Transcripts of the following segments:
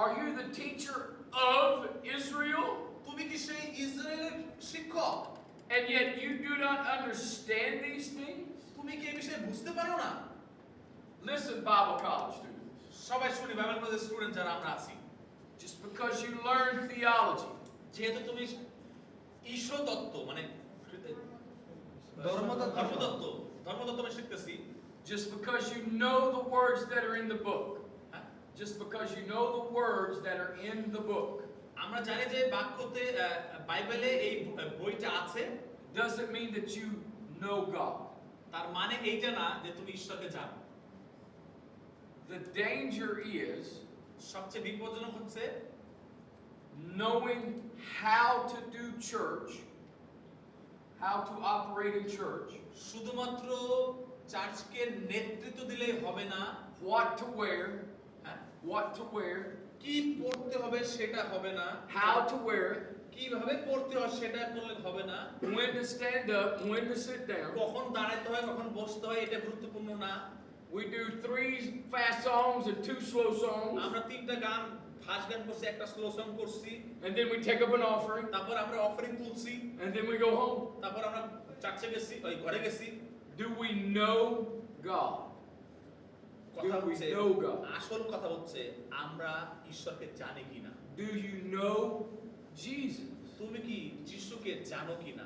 Are you the teacher of Israel? তুমি কি সেই ইসরায়েলের শিক্ষক? And yet you do not understand these things? তুমি কি এই বিষয়ে বুঝতে পারো না? Listen, Bible college students. সবাই শুনি, বাইবেল কলেজের স্টুডেন্ট যারা আমরা আছি, Just because you learn theology, যেহেতু তুমি ঈশ্বর তত্ত্ব মানে ধর্মতত্ত্ব আমি শিখতেছি, just because you know the words that are in the book, just because you know the words that are in the book, আমরা জানি যে বাক্যতে বাইবেলে এই বইটা আছে, doesn't mean that you know God. তার মানে এইটা না যে তুমি ঈশ্বরকে জানো। The danger is সবচেয়ে বিপজ্জনক হচ্ছে knowing how to do church, how to operate in church, শুধুমাত্র চার্চকে নেতৃত্ব দিলেই হবে না, what to wear, what to wear, কি পড়তে হবে সেটা হবে না, how to wear it, কিভাবে পড়তে হয় সেটা করলে হবে না, when to stand up, when to sit down. কখন দাঁড়াতে হয় কখন বসতে হয় এটা গুরুত্বপূর্ণ না। We do 3 fast songs and 2 slow songs, আমরা 3টা গান, ফাস্ট গান করছি, একটা স্লো সং করছি, and then we take up an offering, তারপর আমরা অফারিং তুলছি, and then we go home. তারপর আমরা চার্চে গেছি, ওই ঘরে গেছি। Do we know God? কথা Do we হচ্ছে, know God? আসল কথা হচ্ছে আমরা ঈশ্বরকে জানি কিনা। Do you know Jesus? তুমি কি যিশুকে জানো কিনা?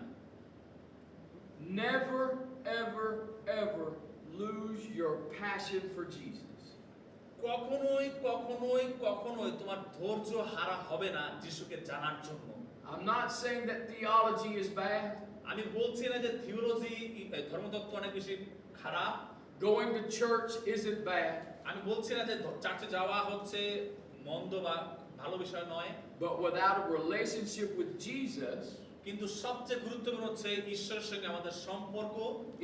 Never, ever, ever lose your passion for Jesus. কখনোই কখনোই কখনোই তোমার ধৈর্য হারা হবে না যিশুকে জানার জন্য। I'm not saying that theology is bad. আমি বলছি না যে থিওলজি ধর্মতত্ত্ব অনেক বেশি খারাপ। Going to church isn't bad. আমি বলছি না যে চার্চে যাওয়া হচ্ছে মন্দ বা ভালো বিষয় নয়। But without a relationship with Jesus, কিন্তু সবচেয়ে গুরুত্বপূর্ণ হচ্ছে ঈশ্বরের সঙ্গে আমাদের সম্পর্ক।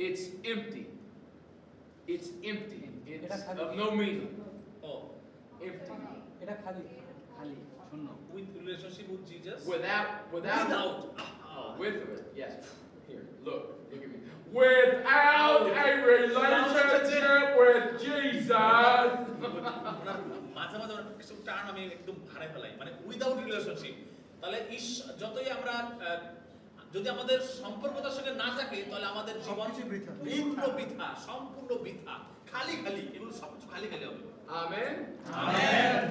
it's empty. It's empty. It's It's of no meaning. O Empty. এটা খালি খালি শূন্য। With relationship with Jesus, Without without with it. Yes. Here, look at me. Without a relationship with Jesus. মাঝে মাঝে কিছু টার্ম আমি একদম হারাই ফেলাই, মানে উইদাউট রিলেশনশিপ। তাহলে যতই আমরা যদি আমাদের সম্পর্ক তার সঙ্গে না থাকে তাহলে আমাদের জীবন বৃথা, সম্পূর্ণ বৃথা, খালি খালি, এগুলো সবকিছু খালি খালি হবে। Amen. আমেন।